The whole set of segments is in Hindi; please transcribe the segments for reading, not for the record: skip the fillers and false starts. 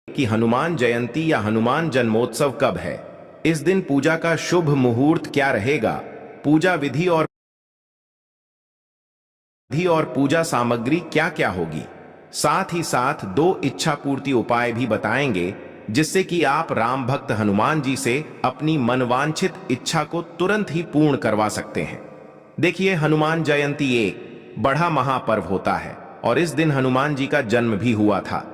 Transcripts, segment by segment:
कि हनुमान जयंती या हनुमान जन्मोत्सव कब है। इस दिन पूजा का शुभ मुहूर्त क्या रहेगा, पूजा विधि और पूजा सामग्री क्या क्या होगी। साथ ही साथ 2 इच्छा पूर्ति उपाय भी बताएंगे, जिससे कि आप राम भक्त हनुमान जी से अपनी मनवांछित इच्छा को तुरंत ही पूर्ण करवा सकते हैं। देखिए, हनुमान जयंती एक बड़ा महापर्व होता है और इस दिन हनुमान जी का जन्म भी हुआ था।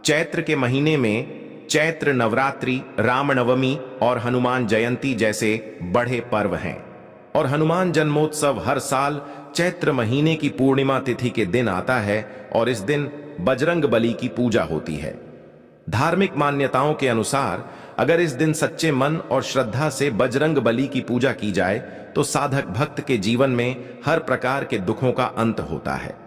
चैत्र के महीने में चैत्र नवरात्रि, रामनवमी और हनुमान जयंती जैसे बड़े पर्व हैं। और हनुमान जन्मोत्सव हर साल चैत्र महीने की पूर्णिमा तिथि के दिन आता है और इस दिन बजरंग बली की पूजा होती है। धार्मिक मान्यताओं के अनुसार अगर इस दिन सच्चे मन और श्रद्धा से बजरंग बली की पूजा की जाए तो साधक भक्त के जीवन में हर प्रकार के दुखों का अंत होता है।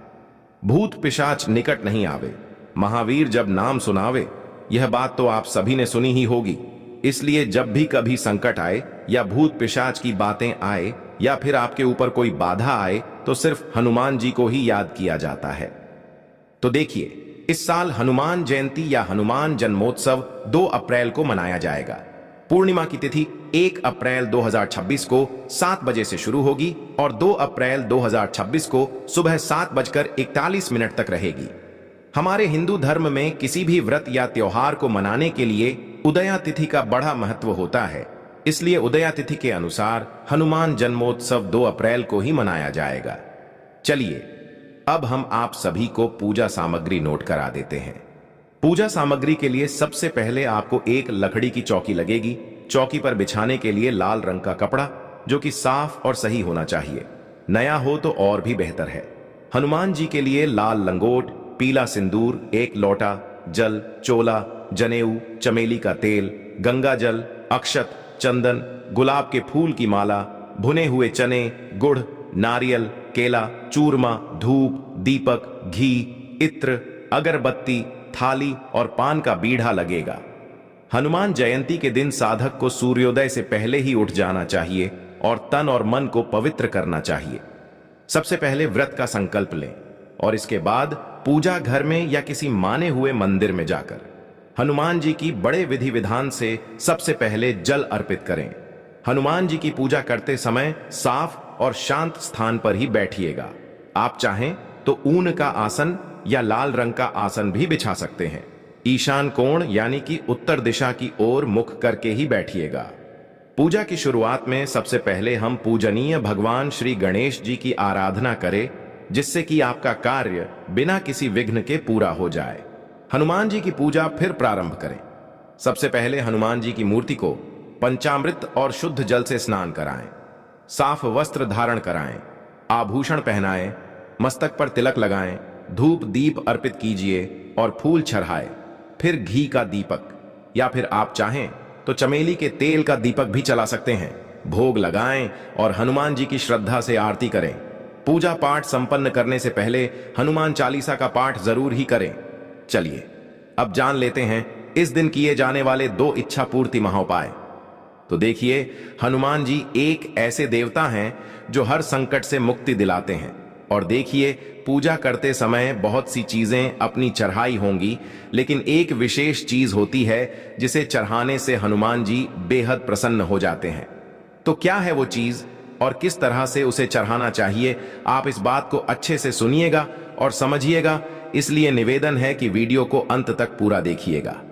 भूत पिशाच निकट नहीं आवे, महावीर जब नाम सुनावे। यह बात तो आप सभी ने सुनी ही होगी। इसलिए जब भी कभी संकट आए या भूत पिशाच की बातें आए या फिर आपके ऊपर कोई बाधा आए तो सिर्फ हनुमान जी को ही याद किया जाता है। तो देखिए, इस साल हनुमान जयंती या हनुमान जन्मोत्सव 2 अप्रैल को मनाया जाएगा। पूर्णिमा की तिथि 1 अप्रैल 2026 को 7 बजे से शुरू होगी और 2 अप्रैल 2026 को सुबह 7:41 तक रहेगी। हमारे हिंदू धर्म में किसी भी व्रत या त्योहार को मनाने के लिए उदया तिथि का बड़ा महत्व होता है। इसलिए उदया तिथि के अनुसार हनुमान जन्मोत्सव 2 अप्रैल को ही मनाया जाएगा। चलिए, अब हम आप सभी को पूजा सामग्री नोट करा देते हैं। पूजा सामग्री के लिए सबसे पहले आपको एक लकड़ी की चौकी लगेगी। चौकी पर बिछाने के लिए लाल रंग का कपड़ा, जो कि साफ और सही होना चाहिए। नया हो तो और भी बेहतर है। हनुमान जी के लिए लाल लंगोट, पीला सिंदूर, 1 लोटा जल, चोला, जनेऊ, चमेली का तेल, गंगा जल, अक्षत, चंदन, गुलाब के फूल की माला, भुने हुए चने, गुड़, नारियल, केला, चूरमा, धूप, दीपक, घी, इत्र, अगरबत्ती, थाली और पान का बीड़ा लगेगा। हनुमान जयंती के दिन साधक को सूर्योदय से पहले ही उठ जाना चाहिए और तन और मन को पवित्र करना चाहिए। सबसे पहले व्रत का संकल्प लें और इसके बाद पूजा घर में या किसी माने हुए मंदिर में जाकर हनुमान जी की बड़े विधि विधान से सबसे पहले जल अर्पित करें। हनुमान जी की पूजा करते समय साफ और शांत स्थान पर ही बैठिएगा। आप चाहें तो ऊन का आसन या लाल रंग का आसन भी बिछा सकते हैं। ईशान कोण यानी कि उत्तर दिशा की ओर मुख करके ही बैठिएगा। पूजा की शुरुआत में सबसे पहले हम पूजनीय भगवान श्री गणेश जी की आराधना करें, जिससे कि आपका कार्य बिना किसी विघ्न के पूरा हो जाए। हनुमान जी की पूजा फिर प्रारंभ करें। सबसे पहले हनुमान जी की मूर्ति को पंचामृत और शुद्ध जल से स्नान कराएं, साफ वस्त्र धारण कराएं, आभूषण पहनाएं, मस्तक पर तिलक लगाएं, धूप दीप अर्पित कीजिए और फूल चढ़ाएं। फिर घी का दीपक या फिर आप चाहें तो चमेली के तेल का दीपक भी चला सकते हैं। भोग लगाएं और हनुमान जी की श्रद्धा से आरती करें। पूजा पाठ संपन्न करने से पहले हनुमान चालीसा का पाठ जरूर ही करें। चलिए, अब जान लेते हैं इस दिन किए जाने वाले 2 इच्छा पूर्ति महाउपाय। तो देखिए, हनुमान जी एक ऐसे देवता हैं जो हर संकट से मुक्ति दिलाते हैं। और देखिए, पूजा करते समय बहुत सी चीजें अपनी चढ़ाई होंगी, लेकिन एक विशेष चीज होती है जिसे चढ़ाने से हनुमान जी बेहद प्रसन्न हो जाते हैं। तो क्या है वो चीज और किस तरह से उसे चढ़ाना चाहिए, आप इस बात को अच्छे से सुनिएगा और समझिएगा। इसलिए निवेदन है कि वीडियो को अंत तक पूरा देखिएगा।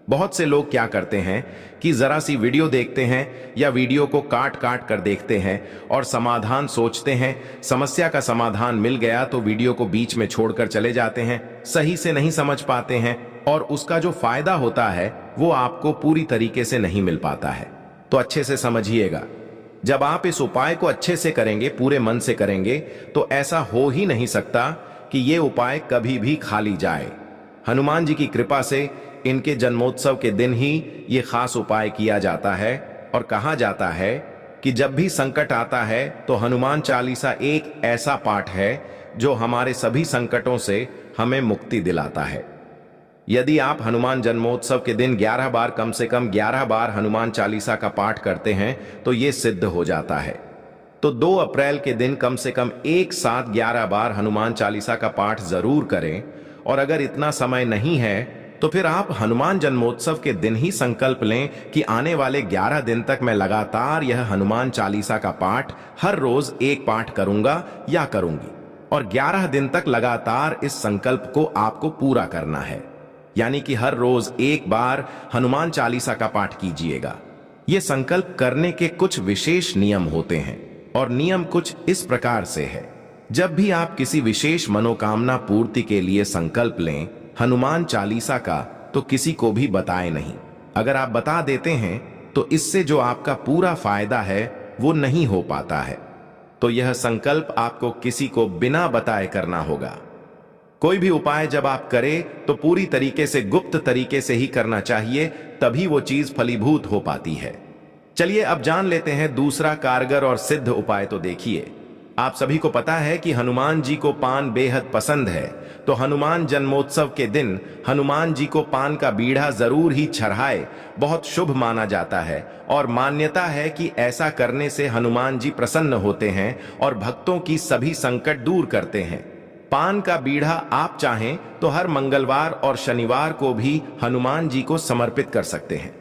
बहुत से लोग क्या करते हैं कि जरा सी वीडियो देखते हैं या वीडियो को काट काट कर देखते हैं और समाधान सोचते हैं। समस्या का समाधान मिल गया तो वीडियो को बीच में छोड़कर चले जाते हैं, सही से नहीं समझ पाते हैं और उसका जो फायदा होता है वो आपको पूरी तरीके से नहीं मिल पाता है। तो अच्छे से समझिएगा। जब आप इस उपाय को अच्छे से करेंगे, पूरे मन से करेंगे, तो ऐसा हो ही नहीं सकता कि ये उपाय कभी भी खाली जाए। हनुमान जी की कृपा से इनके जन्मोत्सव के दिन ही ये खास उपाय किया जाता है और कहा जाता है कि जब भी संकट आता है तो हनुमान चालीसा एक ऐसा पाठ है जो हमारे सभी संकटों से हमें मुक्ति दिलाता है। यदि आप हनुमान जन्मोत्सव के दिन 11 बार, कम से कम 11 बार हनुमान चालीसा का पाठ करते हैं तो ये सिद्ध हो जाता है। तो 2 अप्रैल के दिन कम से कम एक साथ 11 बार हनुमान चालीसा का पाठ जरूर करें। और अगर इतना समय नहीं है तो फिर आप हनुमान जन्मोत्सव के दिन ही संकल्प लें कि आने वाले 11 दिन तक मैं लगातार यह हनुमान चालीसा का पाठ हर रोज एक पाठ करूंगा या करूंगी, और 11 दिन तक लगातार इस संकल्प को आपको पूरा करना है। यानी कि हर रोज एक बार हनुमान चालीसा का पाठ कीजिएगा। ये संकल्प करने के कुछ विशेष नियम होते हैं, और नियम कुछ इस प्रकार से है। जब भी आप किसी विशेष मनोकामना पूर्ति के लिए संकल्प लें हनुमान चालीसा का, तो किसी को भी बताएं नहीं। अगर आप बता देते हैं तो इससे जो आपका पूरा फायदा है वो नहीं हो पाता है। तो यह संकल्प आपको किसी को बिना बताए करना होगा। कोई भी उपाय जब आप करें तो पूरी तरीके से गुप्त तरीके से ही करना चाहिए, तभी वो चीज फलीभूत हो पाती है। चलिए अब जान लेते हैं दूसरा कारगर और सिद्ध उपाय। तो देखिए, आप सभी को पता है कि हनुमान जी को पान बेहद पसंद है, तो हनुमान जन्मोत्सव के दिन हनुमान जी को पान का बीड़ा जरूर ही चढ़ाए, बहुत शुभ माना जाता है। और मान्यता है कि ऐसा करने से हनुमान जी प्रसन्न होते हैं और भक्तों की सभी संकट दूर करते हैं। पान का बीड़ा आप चाहें तो हर मंगलवार और शनिवार को भी हनुमान जी को समर्पित कर सकते हैं,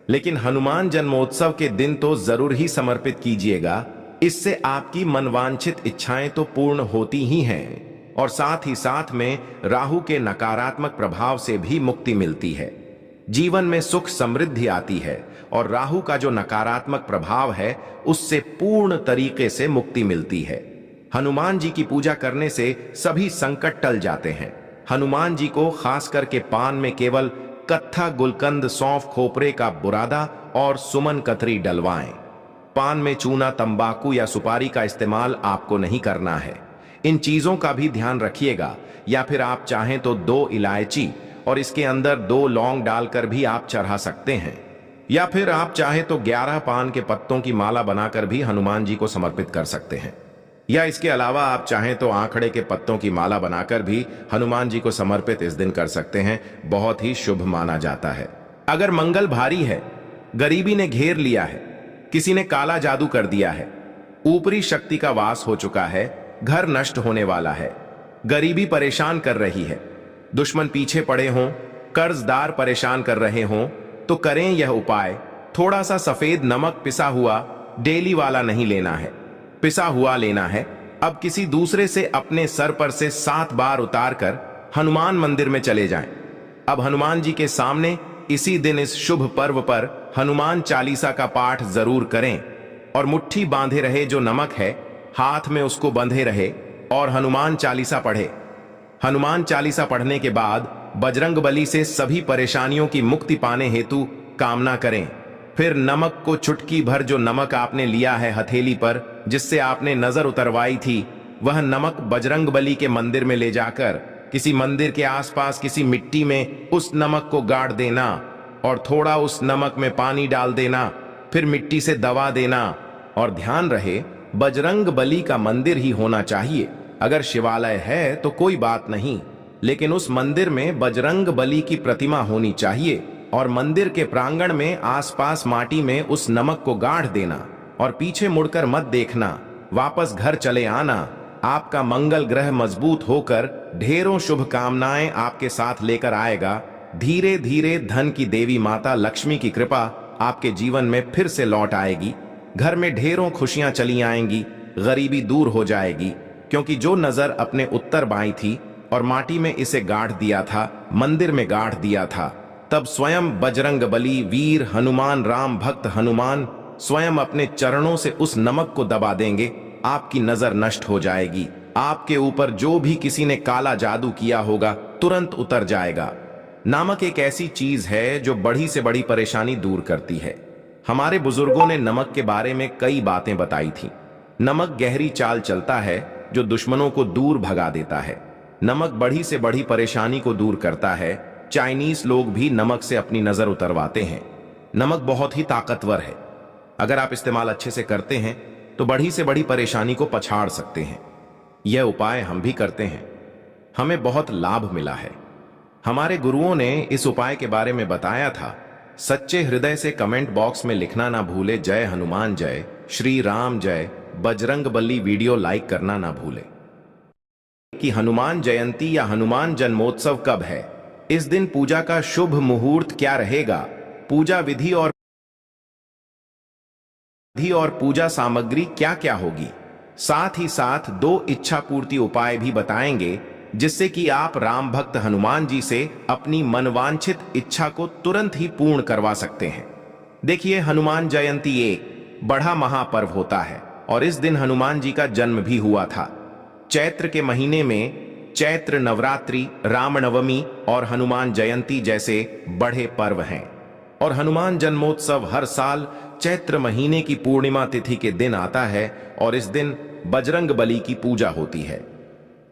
लेकिन हनुमान जन्मोत्सव के दिन तो जरूर ही समर्पित कीजिएगा। इससे आपकी मनवांछित इच्छाएं तो पूर्ण होती ही हैं, और साथ ही साथ में राहु के नकारात्मक प्रभाव से भी मुक्ति मिलती है। जीवन में सुख समृद्धि आती है, और राहु का जो नकारात्मक प्रभाव है उससे पूर्ण तरीके से मुक्ति मिलती है। हनुमान जी की पूजा करने से सभी संकट टल जाते हैं। हनुमान जी को खास करके पान में केवल कत्था, गुलकंद, सौंफ, खोपरे का बुरादा और सुमन कतरी डलवाएं। पान में चूना, तंबाकू या सुपारी का इस्तेमाल आपको नहीं करना है। इन चीजों का भी ध्यान रखिएगा। या फिर आप चाहें तो 2 इलायची और इसके अंदर 2 लौंग डालकर भी आप चढ़ा सकते हैं। या फिर आप चाहें तो 11 पान के पत्तों की माला बनाकर भी हनुमान जी को समर्पित कर सकते हैं। या इसके अलावा आप चाहें तो आंकड़े के पत्तों की माला बनाकर भी हनुमान जी को समर्पित इस दिन कर सकते हैं। बहुत ही शुभ माना जाता है। अगर मंगल भारी है, गरीबी ने घेर लिया है, किसी ने काला जादू कर दिया है, ऊपरी शक्ति का वास हो चुका है, घर नष्ट होने वाला है, गरीबी परेशान कर रही है, दुश्मन पीछे पड़े हों, कर्जदार परेशान कर रहे हों, तो करें यह उपाय। थोड़ा सा सफेद नमक पिसा हुआ, डेली वाला नहीं लेना है, पिसा हुआ लेना है। अब किसी दूसरे से अपने सर पर से 7 बार उतार कर हनुमान मंदिर में चले जाएं। अब हनुमान जी के सामने इसी दिन इस शुभ पर्व पर हनुमान चालीसा का पाठ जरूर करें, और मुट्ठी बांधे रहे जो नमक है हाथ में उसको बंधे रहे और हनुमान चालीसा पढ़े। हनुमान चालीसा पढ़ने के बाद बजरंगबली से सभी परेशानियों की मुक्ति पाने हेतु कामना करें। फिर नमक को चुटकी भर, जो नमक आपने लिया है हथेली पर जिससे आपने नजर उतरवाई थी, वह नमक बजरंगबली के मंदिर में ले जाकर किसी मंदिर के आसपास किसी मिट्टी में उस नमक को गाड़ देना, और थोड़ा उस नमक में पानी डाल देना, फिर मिट्टी से दबा देना। और ध्यान रहे, बजरंगबली का मंदिर ही होना चाहिए। अगर शिवालय है तो कोई बात नहीं, लेकिन उस मंदिर में बजरंगबली की प्रतिमा होनी चाहिए। और मंदिर के प्रांगण में आसपास माटी में उस नमक को गाड़ देना, और पीछे मुड़कर मत देखना, वापस घर चले आना। आपका मंगल ग्रह मजबूत होकर ढेरों शुभ कामनाएं आपके साथ लेकर आएगा। धीरे धीरे धन की देवी माता लक्ष्मी की कृपा आपके जीवन में फिर से लौट आएगी। घर में ढेरों खुशियां चली आएंगी, गरीबी दूर हो जाएगी। क्योंकि जो नजर अपने उत्तर बाई थी और माटी में इसे गाड़ दिया था, मंदिर में गाड़ दिया था, तब स्वयं बजरंगबली, वीर हनुमान, राम भक्त हनुमान स्वयं अपने चरणों से उस नमक को दबा देंगे। आपकी नजर नष्ट हो जाएगी। आपके ऊपर जो भी किसी ने काला जादू किया होगा तुरंत उतर जाएगा। नमक एक ऐसी चीज है जो बड़ी से बड़ी परेशानी दूर करती है। हमारे बुजुर्गों ने नमक के बारे में कई बातें बताई थी। नमक गहरी चाल चलता है जो दुश्मनों को दूर भगा देता है। नमक बड़ी से बड़ी परेशानी को दूर करता है। चाइनीज लोग भी नमक से अपनी नजर उतरवाते हैं। नमक बहुत ही ताकतवर है। अगर आप इस्तेमाल अच्छे से करते हैं तो बड़ी से बड़ी परेशानी को पछाड़ सकते हैं। यह उपाय हम भी करते हैं, हमें बहुत लाभ मिला है। हमारे गुरुओं ने इस उपाय के बारे में बताया था। सच्चे हृदय से कमेंट बॉक्स में लिखना ना भूले, जय हनुमान जय, श्री राम जय, बजरंगबली। वीडियो लाइक करना ना भूले। कि हनुमान जयंती या हनुमान जन्मोत्सव कब है, इस दिन पूजा का शुभ मुहूर्त क्या रहेगा, पूजा विधि और पूजा सामग्री क्या क्या होगी। साथ ही साथ 2 इच्छा पूर्ति उपाय भी बताएंगे जिससे कि आप राम भक्त हनुमान जी से अपनी मनवांछित इच्छा को तुरंत ही पूर्ण करवा सकते हैं। देखिए, हनुमान जयंती एक बड़ा महापर्व होता है और इस दिन हनुमान जी का जन्म भी हुआ था। चैत्र के महीने में चैत्र नवरात्रि, रामनवमी और हनुमान जयंती जैसे बड़े पर्व हैं और हनुमान जन्मोत्सव हर साल चैत्र महीने की पूर्णिमा तिथि के दिन आता है और इस दिन बजरंग बली की पूजा होती है।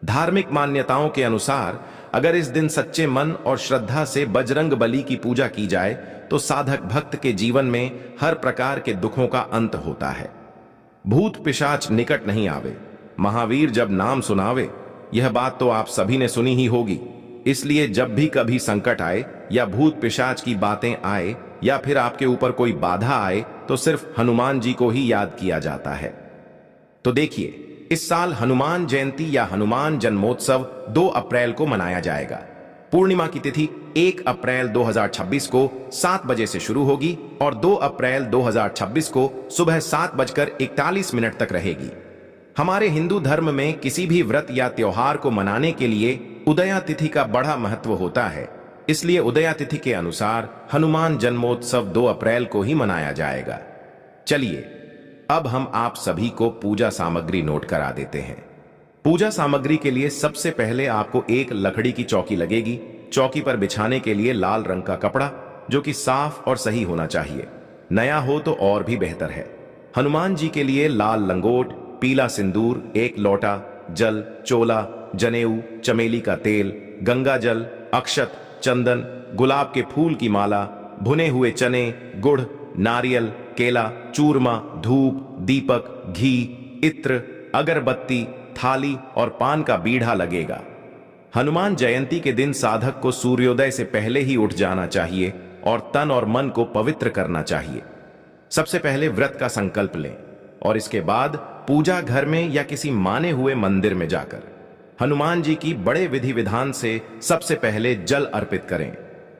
धार्मिक मान्यताओं के अनुसार अगर इस दिन सच्चे मन और श्रद्धा से बजरंग बली की पूजा की जाए तो साधक भक्त के जीवन में हर प्रकार के दुखों का अंत होता है। भूत पिशाच निकट नहीं आवे, महावीर जब नाम सुनावे, यह बात तो आप सभी ने सुनी ही होगी। इसलिए जब भी कभी संकट आए या भूत पिशाच की बातें आए या फिर आपके ऊपर कोई बाधा आए तो सिर्फ हनुमान जी को ही याद किया जाता है। तो देखिए, इस साल हनुमान जयंती या हनुमान जन्मोत्सव 2 अप्रैल को मनाया जाएगा। पूर्णिमा की तिथि 1 अप्रैल 2026 को 7 बजे से शुरू होगी और 2 अप्रैल 2026 को सुबह 7:41 तक रहेगी। हमारे हिंदू धर्म में किसी भी व्रत या त्योहार को मनाने के लिए उदया तिथि का बड़ा महत्व होता है। इसलिए उदया तिथि के अनुसार हनुमान जन्मोत्सव 2 अप्रैल को ही मनाया जाएगा। चलिए, अब हम आप सभी को पूजा सामग्री नोट करा देते हैं। पूजा सामग्री के लिए सबसे पहले आपको एक लकड़ी की चौकी लगेगी। चौकी पर बिछाने के लिए लाल रंग का कपड़ा जो कि साफ और सही होना चाहिए, नया हो तो और भी बेहतर है। हनुमान जी के लिए लाल लंगोट, पीला सिंदूर, 1 लोटा जल, चोला, जनेऊ, चमेली का तेल, गंगा जल, अक्षत, चंदन, गुलाब के फूल की माला, भुने हुए चने, गुड़, नारियल, केला, चूरमा, धूप, दीपक, घी, इत्र, अगरबत्ती, थाली और पान का बीड़ा लगेगा। हनुमान जयंती के दिन साधक को सूर्योदय से पहले ही उठ जाना चाहिए और तन और मन को पवित्र करना चाहिए। सबसे पहले व्रत का संकल्प लें और इसके बाद पूजा घर में या किसी माने हुए मंदिर में जाकर हनुमान जी की बड़े विधि विधान से सबसे पहले जल अर्पित करें।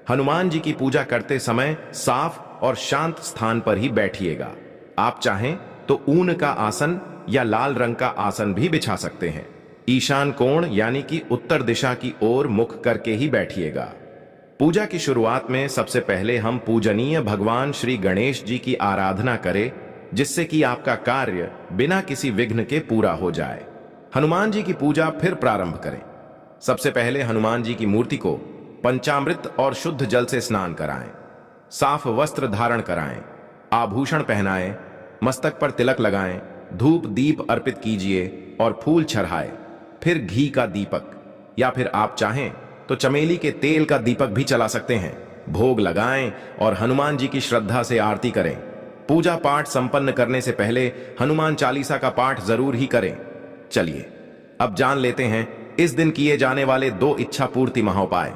हनुमान जी की पूजा करते समय साफ और शांत स्थान पर ही बैठिएगा। आप चाहें तो ऊन का आसन या लाल रंग का आसन भी बिछा सकते हैं। ईशान कोण यानी कि उत्तर दिशा की ओर मुख करके ही बैठिएगा। पूजा की शुरुआत में सबसे पहले हम पूजनीय भगवान श्री गणेश जी की आराधना करें, जिससे कि आपका कार्य बिना किसी विघ्न के पूरा हो जाए। हनुमान जी की पूजा फिर प्रारंभ करें। सबसे पहले हनुमान जी की मूर्ति को पंचामृत और शुद्ध जल से स्नान कराएं, साफ वस्त्र धारण कराएं, आभूषण पहनाएं, मस्तक पर तिलक लगाएं, धूप दीप अर्पित कीजिए और फूल चढ़ाएं। फिर घी का दीपक या फिर आप चाहें तो चमेली के तेल का दीपक भी चला सकते हैं। भोग लगाएं और हनुमान जी की श्रद्धा से आरती करें। पूजा पाठ संपन्न करने से पहले हनुमान चालीसा का पाठ जरूर ही करें। चलिए, अब जान लेते हैं इस दिन किए जाने वाले 2 इच्छा पूर्ति महाउपाय।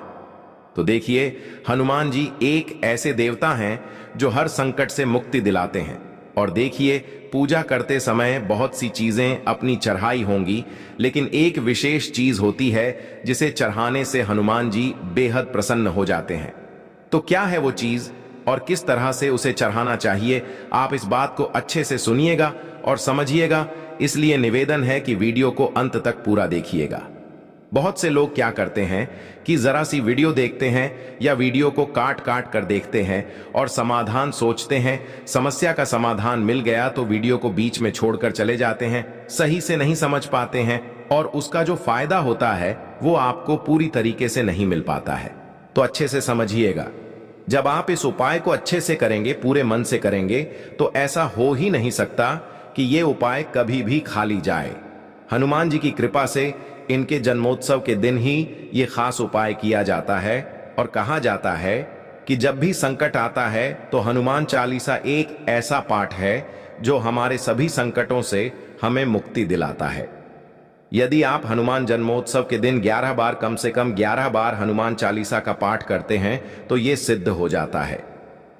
तो देखिए, हनुमान जी एक ऐसे देवता हैं जो हर संकट से मुक्ति दिलाते हैं। और देखिए, पूजा करते समय बहुत सी चीजें अपनी चढ़ाई होंगी, लेकिन एक विशेष चीज होती है जिसे चढ़ाने से हनुमान जी बेहद प्रसन्न हो जाते हैं। तो क्या है वो चीज और किस तरह से उसे चढ़ाना चाहिए, आप इस बात को अच्छे से सुनिएगा और समझिएगा। इसलिए निवेदन है कि वीडियो को अंत तक पूरा देखिएगा। बहुत से लोग क्या करते हैं कि जरा सी वीडियो देखते हैं या वीडियो को काट काट कर देखते हैं और समाधान सोचते हैं, समस्या का समाधान मिल गया तो वीडियो को बीच में छोड़कर चले जाते हैं, सही से नहीं समझ पाते हैं और उसका जो फायदा होता है वो आपको पूरी तरीके से नहीं मिल पाता है। तो अच्छे से समझिएगा, जब आप इस उपाय को अच्छे से करेंगे, पूरे मन से करेंगे, तो ऐसा हो ही नहीं सकता कि ये उपाय कभी भी खाली जाए। हनुमान जी की कृपा से इनके जन्मोत्सव के दिन ही ये खास उपाय किया जाता है और कहा जाता है कि जब भी संकट आता है तो हनुमान चालीसा एक ऐसा पाठ है जो हमारे सभी संकटों से हमें मुक्ति दिलाता है। यदि आप हनुमान जन्मोत्सव के दिन 11 बार, कम से कम 11 बार हनुमान चालीसा का पाठ करते हैं तो ये सिद्ध हो जाता है।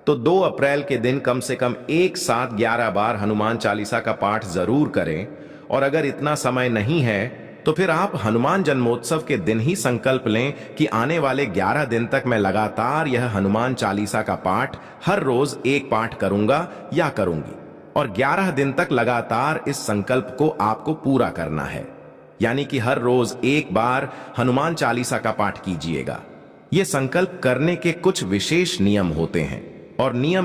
तो 2 अप्रैल के दिन कम से कम एक साथ 11 बार हनुमान चालीसा का पाठ जरूर करें। और अगर इतना समय नहीं है तो फिर आप हनुमान जन्मोत्सव के दिन ही संकल्प लें कि आने वाले 11 दिन तक मैं लगातार यह हनुमान चालीसा का पाठ हर रोज एक पाठ करूंगा या करूंगी, और 11 दिन तक लगातार इस संकल्प को आपको पूरा करना है। यानी कि हर रोज एक बार हनुमान चालीसा का पाठ कीजिएगा। ये संकल्प करने के कुछ विशेष नियम होते हैं, और नियम